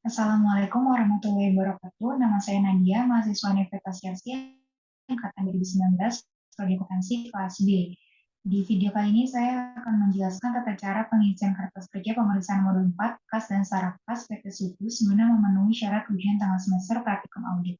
Assalamualaikum warahmatullahi wabarakatuh. Nama saya Nadia, mahasiswa Universitas Yarsi angkatan 2019, prodi akuntansi kelas B. Di video kali ini saya akan menjelaskan tata cara pengisian kertas kerja pemeriksaan modul 4, KAS dan Sarakas PT Sukus guna memenuhi syarat ujian tengah semester praktikum audit.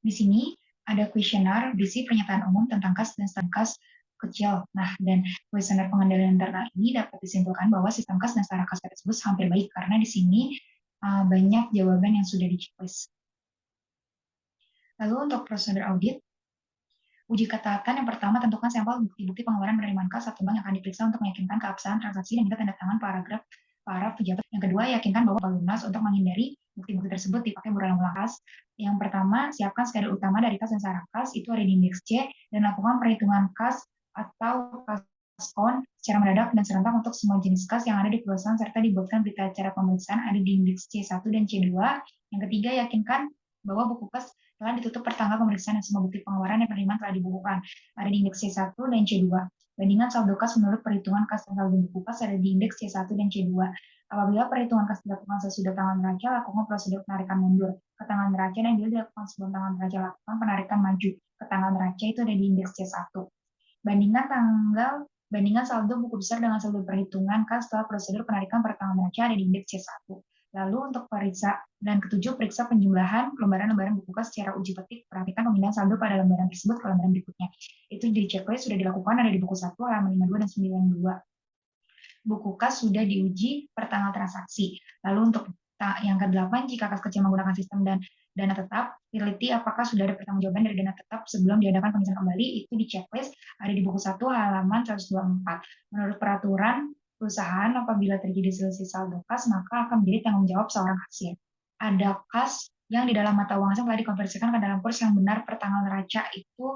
Di sini ada kuesioner berisi pernyataan umum tentang KAS dan Sarakas kecil. Nah, dan kuesioner pengendalian internal ini dapat disimpulkan bahwa sistem KAS dan Sarakas tersebut hampir baik karena di sini banyak jawaban yang sudah di-checklist. Lalu untuk prosedur audit, uji ketaatan yang pertama tentukan sampel bukti-bukti pengeluaran penerimaan kas atau bank yang akan diperiksa untuk meyakinkan keabsahan transaksi dan juga tanda tangan paragraf para pejabat. Yang kedua, yakinkan bahwa lunas untuk menghindari bukti-bukti tersebut dipakai berulang-ulang kas. Yang pertama, siapkan schedule utama dari kas dan sarakas, itu ada di indeks C, dan lakukan perhitungan kas atau kaskon secara mendadak dan serentak untuk semua jenis kas yang ada di perusahaan serta dibuatkan berita acara pemeriksaan ada di indeks C1 dan C2. Yang ketiga, yakinkan bahwa buku kas telah ditutup pertanggal pemeriksaan dan semua bukti pengeluaran dan penerimaan telah dibukukan. Ada di indeks C1 dan C2. Bandingan saldo kas menurut perhitungan kas dan saldo buku kas ada di indeks C1 dan C2. Apabila perhitungan kas dilakukan sesudah tanggal neraca, lakukan prosedur penarikan mundur ke tanggal neraca dan bila dilakukan sebelum tanggal neraca, lakukan penarikan maju ke tanggal neraca, itu ada di indeks C1. Bandingan saldo buku besar dengan saldo perhitungan kas setelah prosedur penarikan per tanggal neraca ada di indeks C1. Lalu untuk periksa dan ketujuh, periksa penjumlahan lembaran-lembaran buku kas secara uji petik. Perhatikan pemindahan saldo pada lembaran tersebut ke lembaran berikutnya. Itu di checklist sudah dilakukan ada di buku 1 halaman 52 dan 92. Buku kas sudah diuji per tanggal transaksi. Lalu untuk yang ke-8, jika kas kecil menggunakan sistem dan dana tetap, teliti apakah sudah ada pertanggungjawaban dari dana tetap sebelum diadakan pengisian kembali, itu di checklist ada di buku 1 halaman 124. Menurut peraturan perusahaan, apabila terjadi selisih saldo kas, maka akan menjadi tanggung jawab seorang kasir. Ada kas yang di dalam mata uang asing telah dikonversikan ke dalam kurs yang benar per tanggal neraca, itu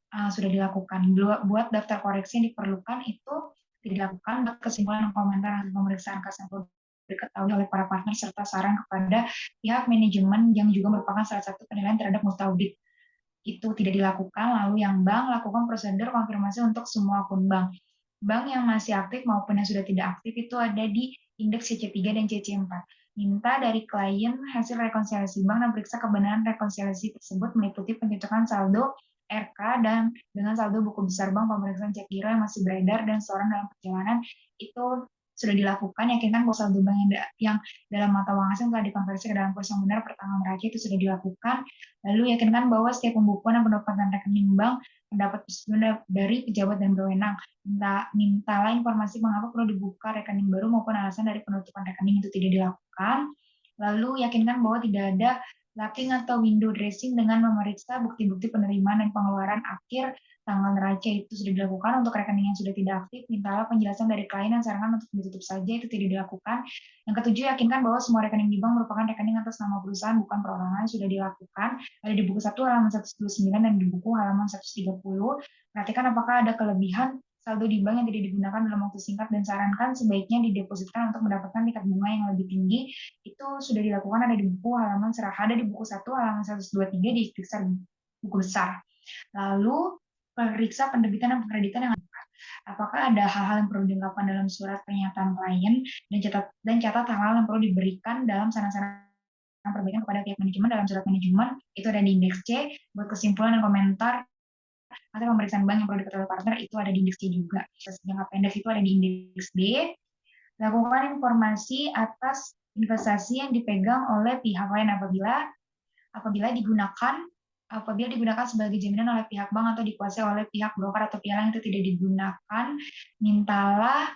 sudah dilakukan. Buat daftar koreksi yang diperlukan itu tidak dilakukan. Buat kesimpulan dan komentar hasil pemeriksaan kas yang perlu diketahui oleh para partner serta saran kepada pihak manajemen yang juga merupakan salah satu penilaian terhadap mutu audit, itu tidak dilakukan. Lalu yang bank, lakukan prosedur konfirmasi untuk semua akun bank. Bank yang masih aktif maupun yang sudah tidak aktif itu ada di indeks CC3 dan CC4. Minta dari klien hasil rekonsiliasi bank dan periksa kebenaran rekonsiliasi tersebut meliputi pencocokan saldo RK dan dengan saldo buku besar bank, pemeriksaan cek giro yang masih beredar dan setoran dalam perjalanan, itu sudah dilakukan. Yakinkan bahwa saldo bank yang dalam mata uang asing telah dikonversi ke dalam kurs yang benar per tanggal neraca, itu sudah dilakukan. Lalu yakinkan bahwa setiap pembukuan dan pendapatan rekening bank mendapat persetujuan dari pejabat dan berwenang. Mintalah informasi mengapa perlu dibuka rekening baru maupun alasan dari penutupan rekening, itu tidak dilakukan. Lalu yakinkan bahwa tidak ada locking atau window dressing dengan memeriksa bukti-bukti penerimaan dan pengeluaran akhir tanggal neraca, itu sudah dilakukan. Untuk rekening yang sudah tidak aktif, mintalah penjelasan dari klien dan sarankan untuk ditutup saja, itu tidak dilakukan. Yang ketujuh, yakinkan bahwa semua rekening di bank merupakan rekening atas nama perusahaan bukan perorangan, sudah dilakukan. Ada di buku 1 halaman 129 dan di buku halaman 130. Perhatikan apakah ada kelebihan saldo di bank yang tidak digunakan dalam waktu singkat dan sarankan sebaiknya didepositkan untuk mendapatkan tingkat bunga yang lebih tinggi, itu sudah dilakukan. Ada di buku halaman ada di buku 1 halaman 123 di periksa buku besar. Lalu periksa penerbitan dan penkreditan yang ada. Apakah ada hal-hal yang perlu diungkapkan dalam surat pernyataan klien dan catat hal-hal yang perlu diberikan dalam saran-saran perbaikan kepada pihak manajemen dalam surat manajemen, itu ada di indeks C. Buat kesimpulan dan komentar hasil pemeriksaan bank yang perlu diketahui partner, itu ada di indeks C juga. Jangka pendek itu ada di indeks D. Lakukan informasi atas investasi yang dipegang oleh pihak lain apabila digunakan sebagai jaminan oleh pihak bank atau dikuasai oleh pihak broker atau pialang, itu tidak digunakan. Mintalah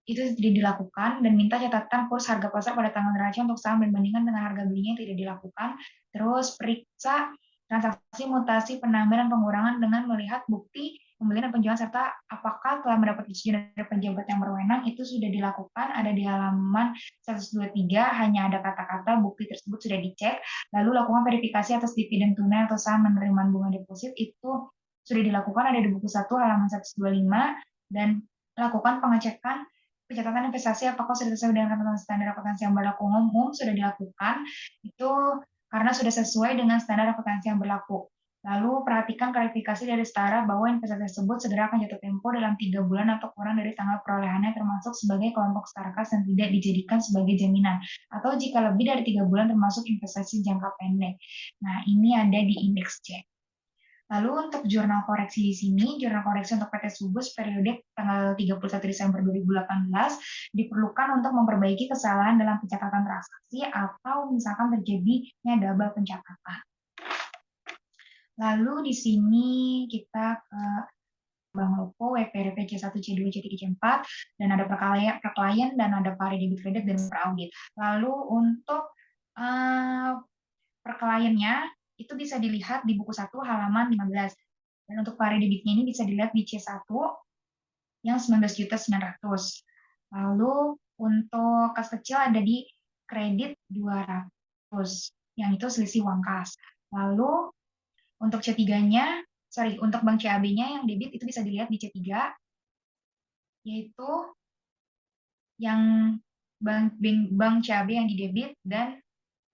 itu tidak dilakukan, dan minta catatan kurs harga pasar pada tanggal neraca untuk saham dan bandingkan dengan harga belinya, tidak dilakukan. Terus periksa transaksi mutasi penambahan dan pengurangan dengan melihat bukti pembelian dan penjualan serta apakah telah mendapat persetujuan dari pejabat yang berwenang, itu sudah dilakukan. Ada di halaman 123, hanya ada kata-kata bukti tersebut sudah dicek. Lalu lakukan verifikasi atas dividen tunai atau saham penerimaan bunga deposit, itu sudah dilakukan. Ada di buku 1 halaman 125. Dan lakukan pengecekan pencatatan investasi apakah sudah sesuai dengan ketentuan standar akuntansi yang berlaku umum, sudah dilakukan. Itu karena sudah sesuai dengan standar akuntansi yang berlaku. Lalu perhatikan klarifikasi dari setara bahwa investasi tersebut segera akan jatuh tempo dalam 3 bulan atau kurang dari tanggal perolehannya termasuk sebagai kelompok setara kas dan tidak dijadikan sebagai jaminan. Atau jika lebih dari 3 bulan termasuk investasi jangka pendek. Nah, ini ada di indeks C. Lalu untuk jurnal koreksi di sini, jurnal koreksi untuk PT Subus periode tanggal 31 Desember 2018 diperlukan untuk memperbaiki kesalahan dalam pencatatan transaksi atau misalkan terjadinya double pencatatan. Lalu di sini kita ke Bank Lopo, WPRP C1, C2, C3, C4, dan ada per klien, dan ada pari debit kredit, dan per audit. Lalu untuk per kliennya, itu bisa dilihat di buku 1 halaman 15. Dan untuk pari debitnya ini bisa dilihat di C1 yang 19.900. Lalu untuk kas kecil ada di kredit 200, yang itu selisih uang kas. Lalu untuk C3-nya, untuk bank CAB-nya yang debit itu bisa dilihat di C3, yaitu yang bank CAB yang didebit dan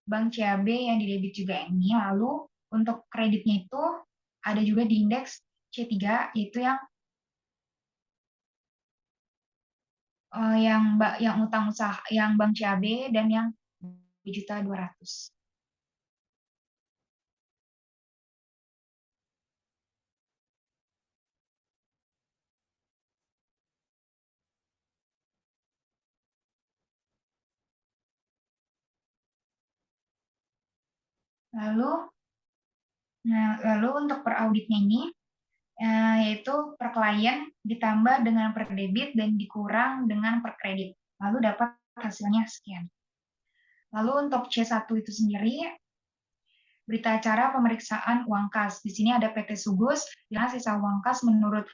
bank CAB yang didebit juga ini. Lalu untuk kreditnya itu ada juga di indeks C3, yaitu yang utang usaha, yang bank CAB dan yang 2.200.000. Lalu untuk per auditnya ini, yaitu per klien ditambah dengan per debit dan dikurang dengan per kredit. Lalu dapat hasilnya sekian. Lalu untuk C1 itu sendiri, berita acara pemeriksaan uang kas. Di sini ada PT Sugus, yang sisa uang kas menurut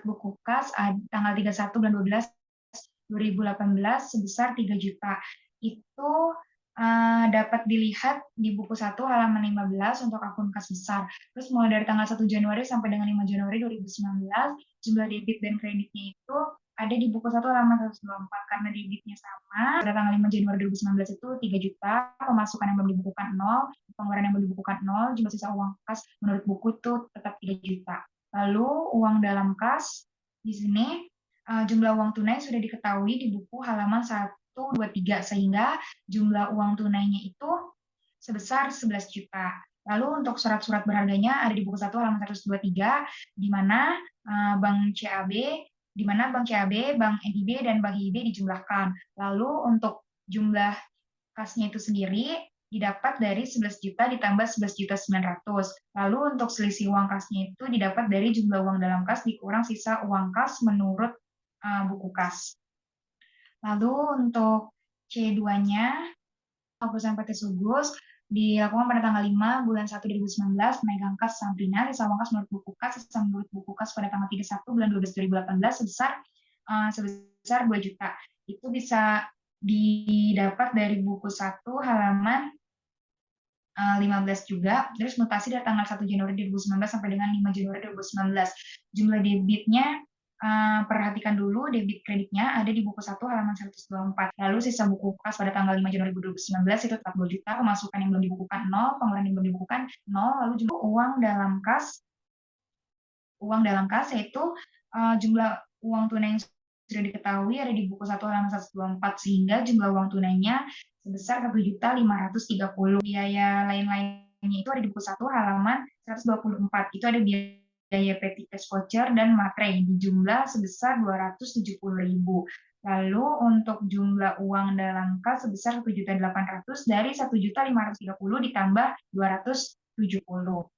buku kas tanggal 31 bulan 12 2018 sebesar 3 juta. Itu dapat dilihat di buku 1 halaman 15 untuk akun kas besar. Terus mulai dari tanggal 1 Januari sampai dengan 5 Januari 2019, jumlah debit dan kreditnya itu ada di buku 1 halaman 124. Karena debitnya sama, pada tanggal 5 Januari 2019 itu 3 juta, pemasukan yang belum dibukukan 0, pengeluaran yang belum dibukukan 0, jumlah sisa uang kas menurut buku itu tetap 3 juta. Lalu uang dalam kas, di sini jumlah uang tunai sudah diketahui di buku halaman 123, sehingga jumlah uang tunainya itu sebesar 11 juta. Lalu untuk surat-surat berharganya ada di buku 1 halaman 123, di mana Bank CAB, Bank NIB, dan Bank IB dijumlahkan. Lalu untuk jumlah kasnya itu sendiri didapat dari 11 juta ditambah 11.900.000. Lalu untuk selisih uang kasnya itu didapat dari jumlah uang dalam kas dikurang sisa uang kas menurut buku kas. Lalu untuk C2-nya, perusahaan PT Sugus dilakukan pada tanggal 5 bulan 1 2019, pemegang kas Sabrina, sisa uang kas menurut buku kas pada tanggal 31 bulan 12 2018 sebesar 2 juta. Itu bisa didapat dari buku 1 halaman 15 juga. Terus mutasi dari tanggal 1 Januari 2019 sampai dengan 5 Januari 2019. Jumlah debitnya, perhatikan dulu debit kreditnya ada di buku 1 halaman 124. Lalu sisa buku kas pada tanggal 5 Januari 2019 itu tetap 2 juta, pemasukan yang belum dibukukan 0, pengeluaran yang belum dibukukan 0, lalu jumlah uang dalam kas yaitu jumlah uang tunai yang sudah diketahui ada di buku 1 halaman 124, sehingga jumlah uang tunainya sebesar 1.530.000. Biaya lain-lainnya itu ada di buku 1 halaman 124. Itu ada biaya petty cash voucher dan matre di jumlah sebesar 270.000. Lalu untuk jumlah uang dalam kas sebesar 1.800.000 dari 1.530.000 ditambah 270.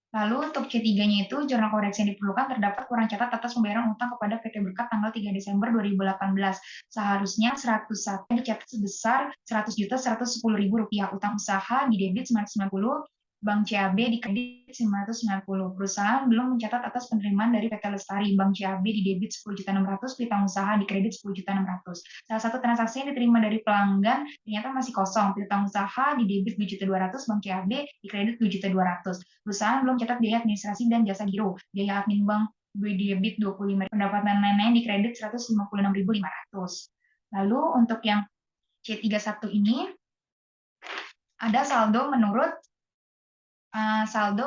Lalu untuk C3-nya itu, jurnal koreksi yang diperlukan terdapat kurang catat atas pembayaran utang kepada PT Berkat tanggal 3 Desember 2018. Seharusnya 101 dicatat sebesar Rp100.110.000, utang usaha di debit 990, Bank CAB di kredit 990. Perusahaan belum mencatat atas penerimaan dari PT Lestari. Bank CAB di debit 10.600.000, piutang usaha di kredit 10.600.000. Salah satu transaksi yang diterima dari pelanggan ternyata masih kosong. Piutang usaha di debit 2.200.000, Bank CAB di kredit 2.200.000. Perusahaan belum catat biaya administrasi dan jasa giro. Biaya admin bank di debit 25.000, pendapatan lain-lain di kredit 156.500. Lalu untuk yang C31 ini, Ada saldo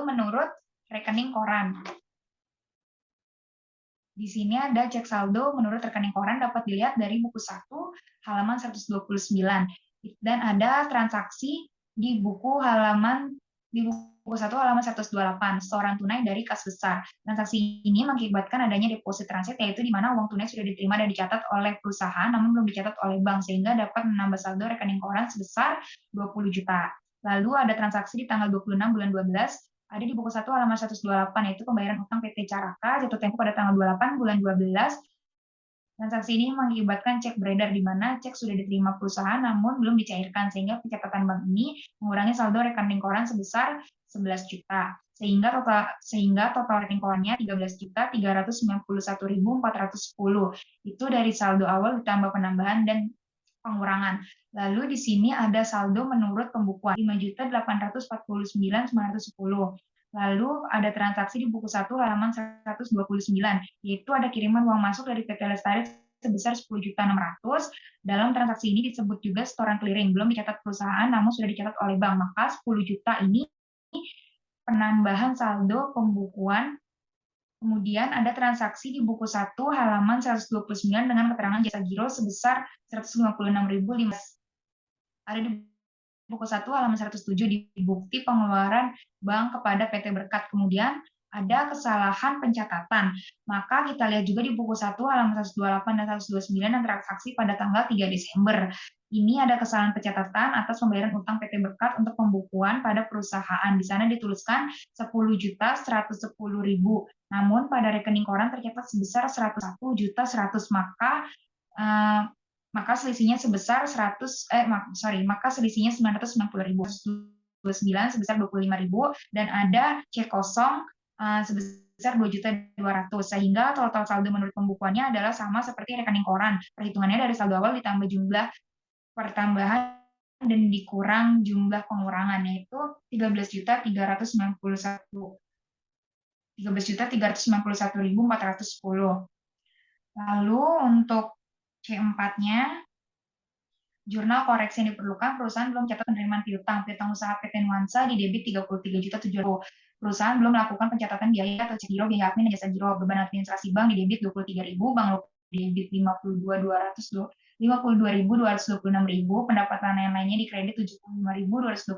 menurut rekening koran. Di sini ada cek saldo menurut rekening koran dapat dilihat dari buku 1 halaman 129 dan ada transaksi di buku 1 halaman 128 setoran tunai dari kas besar. Transaksi ini mengakibatkan adanya deposit transit, yaitu di mana uang tunai sudah diterima dan dicatat oleh perusahaan namun belum dicatat oleh bank, sehingga dapat menambah saldo rekening koran sebesar 20 juta. Lalu ada transaksi di tanggal 26 bulan 12 ada di buku 1 halaman 128, yaitu pembayaran utang PT Caraka jatuh tempo pada tanggal 28 bulan 12. Transaksi ini mengakibatkan cek beredar di mana cek sudah diterima perusahaan namun belum dicairkan, sehingga pencatatan bank ini mengurangi saldo rekening koran sebesar 11 juta. Sehingga total rekening korannya 13.391.410. Itu dari saldo awal ditambah penambahan dan pengurangan. Lalu di sini ada saldo menurut pembukuan 5.849.910. Lalu ada transaksi di buku 1 halaman 129, yaitu ada kiriman uang masuk dari PT Lestari sebesar 10.600.000. Dalam transaksi ini disebut juga setoran clearing, belum dicatat perusahaan namun sudah dicatat oleh bank. Maka 10 juta ini penambahan saldo pembukuan. Kemudian ada transaksi di buku 1 halaman 129 dengan keterangan jasa giro sebesar 156.500. Ada di buku 1 halaman 107 di bukti pengeluaran bank kepada PT Berkat. Kemudian ada kesalahan pencatatan. Maka kita lihat juga di buku 1 halaman 128 dan 129 dan transaksi pada tanggal 3 Desember. Ini ada kesalahan pencatatan atas pembayaran utang PT Berkat untuk pembukuan pada perusahaan. Di sana dituliskan 10.110.000. Namun pada rekening koran tercatat sebesar 101.100.000. Maka selisihnya sebesar 990.000 sebesar 25.000 dan ada cek kosong sebesar 2.200.000, sehingga total saldo menurut pembukuannya adalah sama seperti rekening koran. Perhitungannya dari saldo awal ditambah jumlah pertambahan dan dikurang jumlah pengurangan, yaitu 13.391.410. Lalu untuk C4-nya, jurnal koreksi yang diperlukan, perusahaan belum catat penerimaan piutang. Piutang usaha PT Nuansa di debit 33.700.000. Perusahaan belum melakukan pencatatan biaya atau cek giro, biaya admin dan jasa giro. Beban administrasi bank di debit 23.000, bank lupa di debit 52.226.000, pendapatan yang lainnya di kredit 75.226.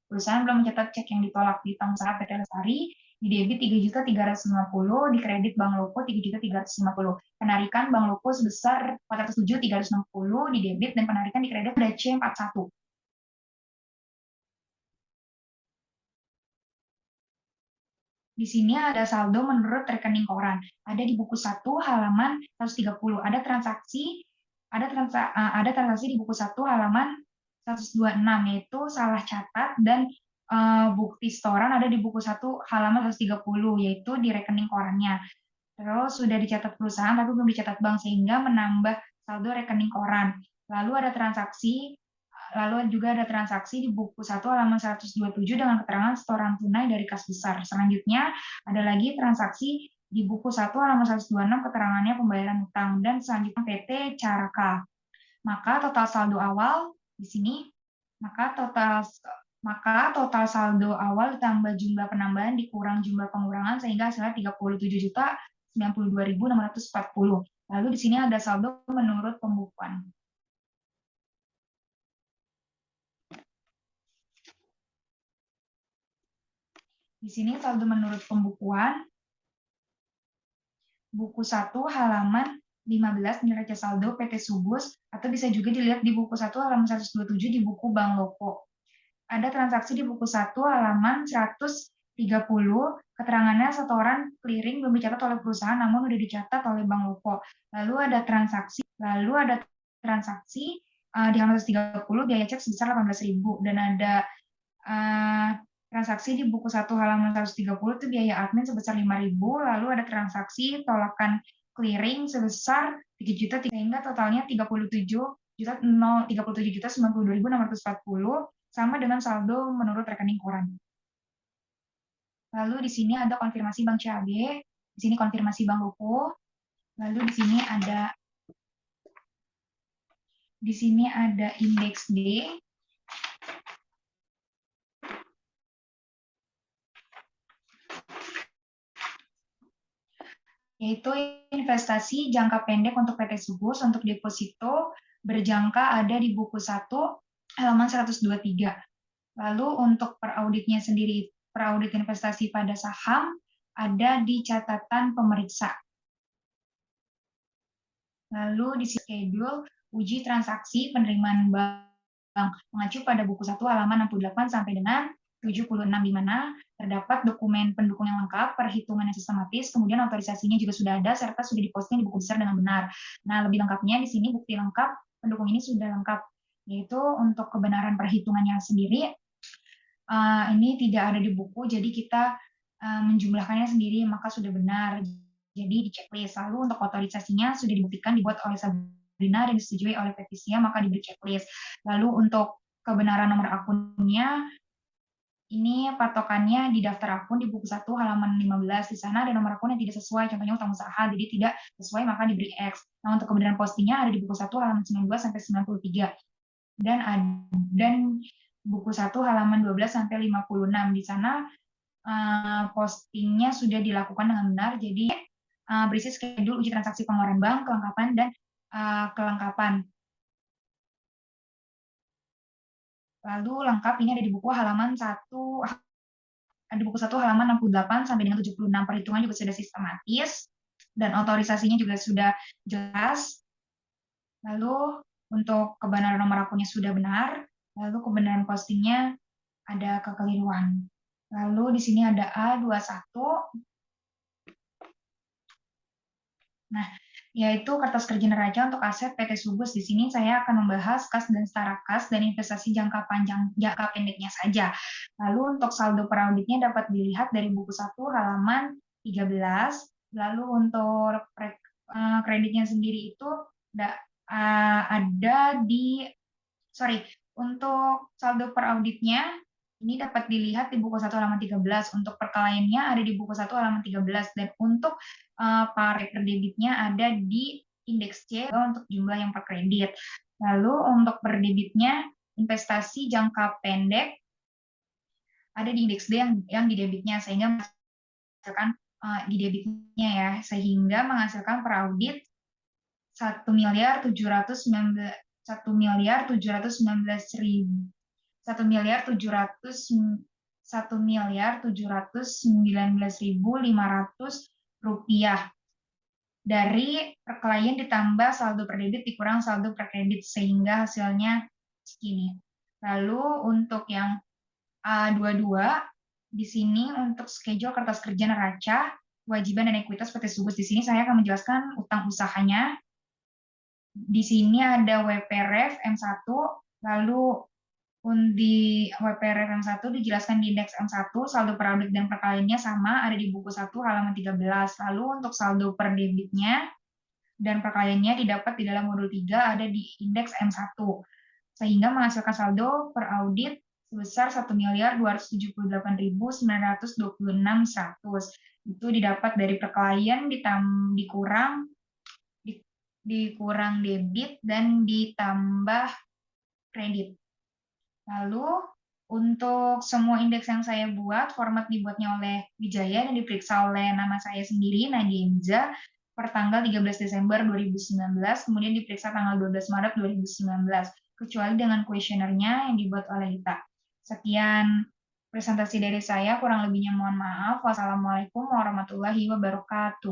Perusahaan belum mencatat cek yang ditolak. Piutang usaha PT Lestari di debit 3.350, di kredit Bank Loko 3.350. Penarikan Bank Loko sebesar 407.360 di debit dan penarikan di kredit ada C41. Di sini ada saldo menurut rekening koran. Ada di buku 1 halaman 130. Ada transaksi di buku 1 halaman 126, yaitu salah catat dan bukti setoran ada di buku 1 halaman 130, yaitu di rekening korannya. Terus sudah dicatat perusahaan tapi belum dicatat bank, sehingga menambah saldo rekening koran. Lalu juga ada transaksi di buku 1 halaman 127 dengan keterangan setoran tunai dari kas besar. Selanjutnya ada lagi transaksi di buku 1 halaman 126 keterangannya pembayaran utang, dan selanjutnya PT Caraka. Maka total saldo awal di sini total saldo awal ditambah jumlah penambahan dikurang jumlah pengurangan, sehingga hasilnya 37.092.640. Lalu di sini ada saldo menurut pembukuan. Di sini saldo menurut pembukuan buku 1 halaman 15 neraca saldo PT Subus, atau bisa juga dilihat di buku 1 halaman 127 di buku Bank Loko. Ada transaksi di buku 1 halaman 130, keterangannya setoran clearing belum dicatat oleh perusahaan namun sudah dicatat oleh Bank Loko. Lalu ada transaksi di halaman 130 biaya cek sebesar 18.000, dan ada transaksi di buku 1 halaman 130 itu biaya admin sebesar 5.000. Lalu ada transaksi tolakan clearing sebesar 3 juta, sehingga totalnya 37.092.640 sama dengan saldo menurut rekening koran. Lalu di sini ada konfirmasi Bank CAB, di sini konfirmasi Bank Loko. Lalu di sini ada indeks D. yaitu investasi jangka pendek untuk PT Subus untuk deposito berjangka ada di buku 1 halaman 123. Lalu untuk perauditnya sendiri, peraudit investasi pada saham ada di catatan pemeriksa. Lalu di schedule uji transaksi penerimaan bank mengacu pada buku 1 halaman 68 sampai dengan 76, di mana terdapat dokumen pendukung yang lengkap, perhitungan yang sistematis, kemudian otorisasinya juga sudah ada, serta sudah diposting di buku besar dengan benar. Nah, lebih lengkapnya di sini bukti lengkap pendukung ini sudah lengkap, yaitu untuk kebenaran perhitungannya sendiri, ini tidak ada di buku, jadi kita menjumlahkannya sendiri, maka sudah benar. Jadi di checklist. Lalu untuk otorisasinya sudah dibuktikan dibuat oleh Sabrina dan disetujui oleh petisinya, maka diberi checklist. Lalu untuk kebenaran nomor akunnya, ini patokannya di daftar akun di buku 1 halaman 15. Di sana ada nomor akun yang tidak sesuai, contohnya utang usaha, jadi tidak sesuai maka diberi X. Nah, untuk kebenaran postingnya ada di buku 1 halaman 92 sampai 93. Dan buku 1 halaman 12 sampai 56. Di sana postingnya sudah dilakukan dengan benar, jadi berisi schedule uji transaksi pengeluaran bank, kelengkapan, dan kelengkapan. Lalu lengkap ini ada di buku halaman 1, ada di buku 1 halaman 68 sampai dengan 76. Perhitungan juga sudah sistematis dan otorisasinya juga sudah jelas. Lalu untuk kebenaran nomor akunnya sudah benar, lalu kebenaran postingnya ada kekeliruan. Lalu di sini ada A21. Nah, yaitu kertas kerja neraca untuk aset PT Subus. Di sini saya akan membahas kas dan setara kas dan investasi jangka panjang, jangka pendeknya saja. Lalu untuk saldo perauditnya dapat dilihat dari buku 1 halaman 13. Lalu untuk kreditnya sendiri itu ada di, untuk saldo perauditnya ini dapat dilihat di buku 1 halaman 13. Untuk perkelahiannya ada di buku 1 halaman 13. Dan untuk pare per debitnya ada di indeks C untuk jumlah yang per kredit. Lalu untuk per debitnya investasi jangka pendek ada di indeks D yang di debitnya, sehingga menghasilkan di debitnya ya, sehingga menghasilkan peraudit 1.719.500 rupiah dari perkelahian ditambah saldo per debit dikurang saldo per kredit, sehingga hasilnya segini. Lalu untuk yang A22 di sini untuk schedule kertas kerja neraca, kewajiban dan ekuitas PT Subus. Di sini saya akan menjelaskan utang usahanya. Di sini ada WPREF M1, lalu di WPREF M1 dijelaskan di indeks M1, saldo peraudit dan perkaliannya sama, ada di buku 1 halaman 13. Lalu untuk saldo per debitnya dan perkaliannya didapat di dalam modul 3, ada di indeks M1. Sehingga menghasilkan saldo per audit sebesar 1.278.926.100. Itu didapat dari perkalian dikurang debit dan ditambah kredit. Lalu untuk semua indeks yang saya buat, format dibuatnya oleh Wijaya dan diperiksa oleh nama saya sendiri, Nadia Imza, per tanggal 13 Desember 2019, kemudian diperiksa tanggal 12 Maret 2019, kecuali dengan kuesionernya yang dibuat oleh Lita. Sekian presentasi dari saya, kurang lebihnya mohon maaf. Wassalamualaikum warahmatullahi wabarakatuh.